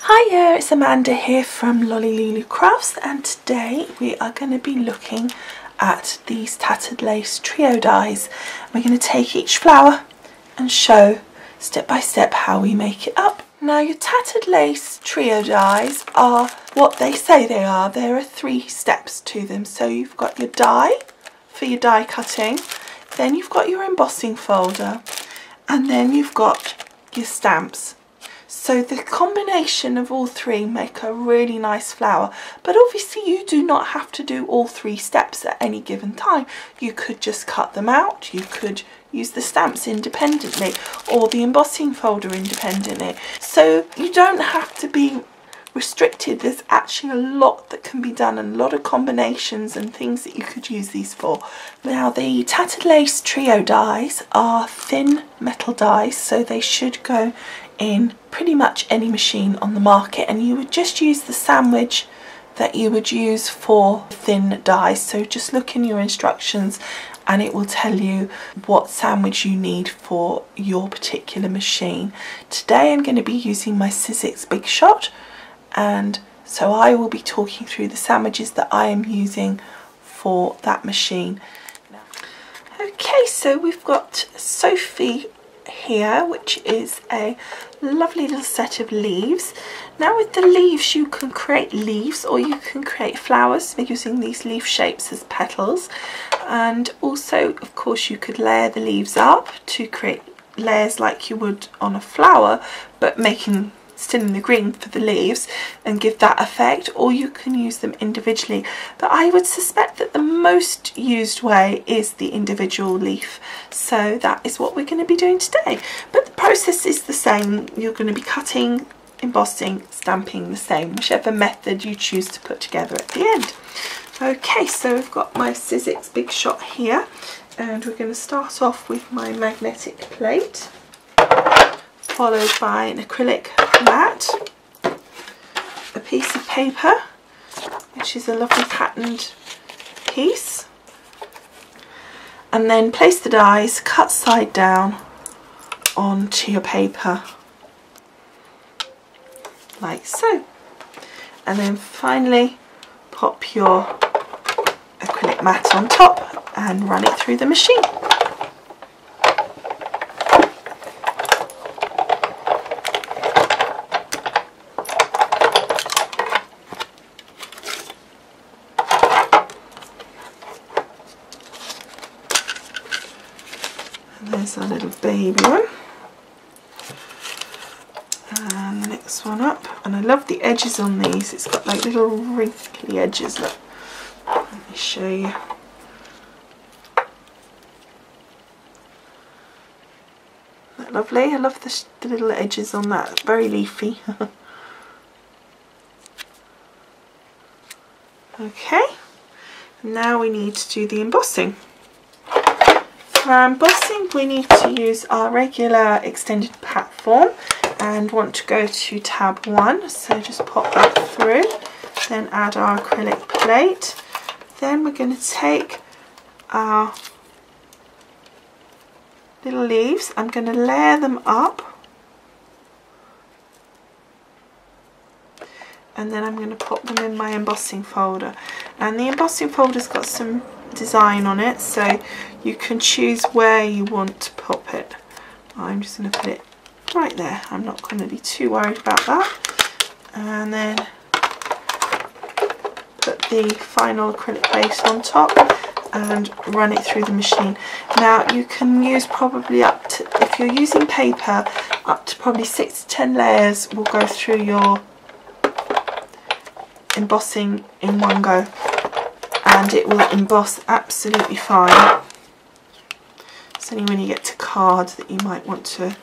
Hiya, it's Amanda here from Lolli Lulu Crafts, and today we are going to be looking at these tattered lace trio dies. We're going to take each flower and show step by step how we make it up. Now, your tattered lace trio dies are what they say they are. There are 3 steps to them. So you've got your die for your die cutting, then you've got your embossing folder, and then you've got your stamps. So the combination of all 3 make a really nice flower, but obviously you do not have to do all 3 steps at any given time. You could just cut them out, you could use the stamps independently or the embossing folder independently. So you don't have to be restricted. There's actually a lot that can be done and a lot of combinations and things that you could use these for. Now, the tattered lace trio dies are thin metal dies, so they should go in pretty much any machine on the market, and you would just use the sandwich that you would use for thin dies. So just look in your instructions and it will tell you what sandwich you need for your particular machine. Today I'm going to be using my Sizzix Big Shot, and so I will be talking through the sandwiches that I am using for that machine. Okay, so we've got Sophie here, which is a lovely little set of leaves. Now, with the leaves you can create leaves or you can create flowers using these leaf shapes as petals, and also of course you could layer the leaves up to create layers like you would on a flower, but still in the green for the leaves and give that effect, or you can use them individually. But I would suspect that the most used way is the individual leaf, so that is what we're going to be doing today. But the process is the same. You're going to be cutting, embossing, stamping, the same, whichever method you choose to put together at the end. Okay, so we've got my Sizzix Big Shot here, and we're going to start off with my magnetic plate, followed by an acrylic mat, a piece of paper, which is a lovely patterned piece, and then place the dies cut side down onto your paper like so, and then finally pop your acrylic mat on top and run it through the machine. There's our little baby one, and the next one up. And I love the edges on these. It's got like little wrinkly edges. Look, let me show you. Isn't that lovely? I love the little edges on that. Very leafy. Okay, now we need to do the embossing. For our embossing, we need to use our regular extended platform and want to go to tab 1, so just pop that through, then add our acrylic plate. Then we're going to take our little leaves, I'm going to layer them up, and then I'm going to pop them in my embossing folder. And the embossing folder's got some design on it, so you can choose where you want to pop it. I'm just going to put it right there. I'm not going to be too worried about that. And then put the final acrylic base on top and run it through the machine. Now, you can use probably up to, if you're using paper, up to probably 6 to 10 layers will go through your embossing in one go, and it will emboss absolutely fine. It's only when you get to card that you might want to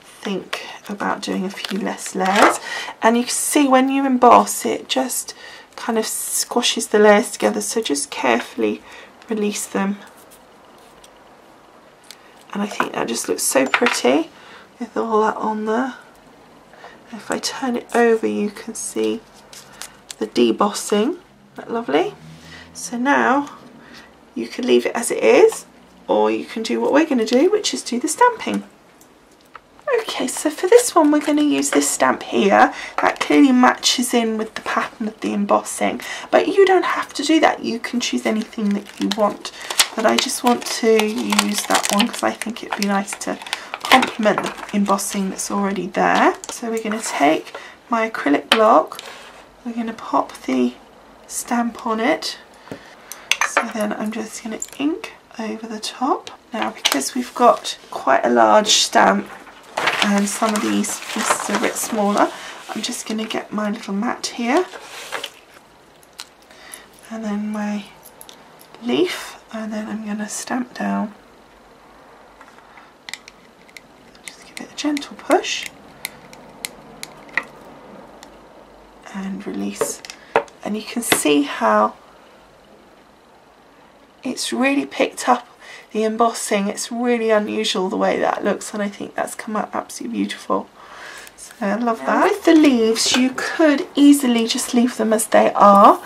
think about doing a few less layers. And you can see when you emboss, it just kind of squashes the layers together, so just carefully release them. And I think that just looks so pretty with all that on there. If I turn it over, you can see the debossing. Isn't that lovely? So now you can leave it as it is, or you can do what we're going to do, which is do the stamping. Okay, so for this one we're going to use this stamp here. That clearly matches in with the pattern of the embossing, but you don't have to do that. You can choose anything that you want, but I just want to use that one because I think it'd be nice to complement the embossing that's already there. So we're going to take my acrylic block, we're going to pop the stamp on it, so then I'm just going to ink over the top. Now because we've got quite a large stamp and some of these pieces are a bit smaller, I'm just going to get my little mat here and then my leaf, and then I'm going to stamp down. Just give it a gentle push and release, and you can see how it's really picked up the embossing. It's really unusual the way that looks, and I think that's come out absolutely beautiful. So I love that. With the leaves you could easily just leave them as they are,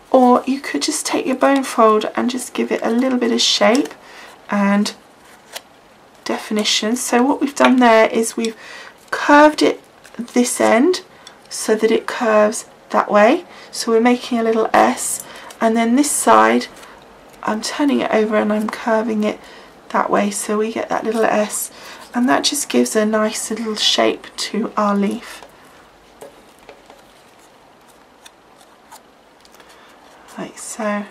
or you could just take your bone fold and just give it a little bit of shape and definition. So what we've done there is we've curved it this end so that it curves that way, so we're making a little S, and then this side I'm turning it over and I'm curving it that way, so we get that little S, and that just gives a nice little shape to our leaf. Like so.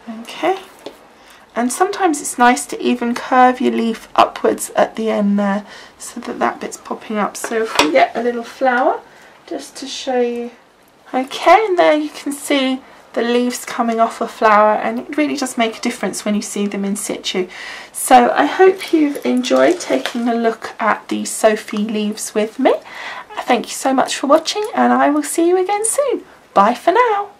Okay, and sometimes it's nice to even curve your leaf upwards at the end there so that that bit's popping up. So if we get a little flower just to show you. Okay, and there you can see the leaves coming off a flower, and it really does make a difference when you see them in situ. So I hope you've enjoyed taking a look at the Sophie leaves with me. Thank you so much for watching, and I will see you again soon. Bye for now.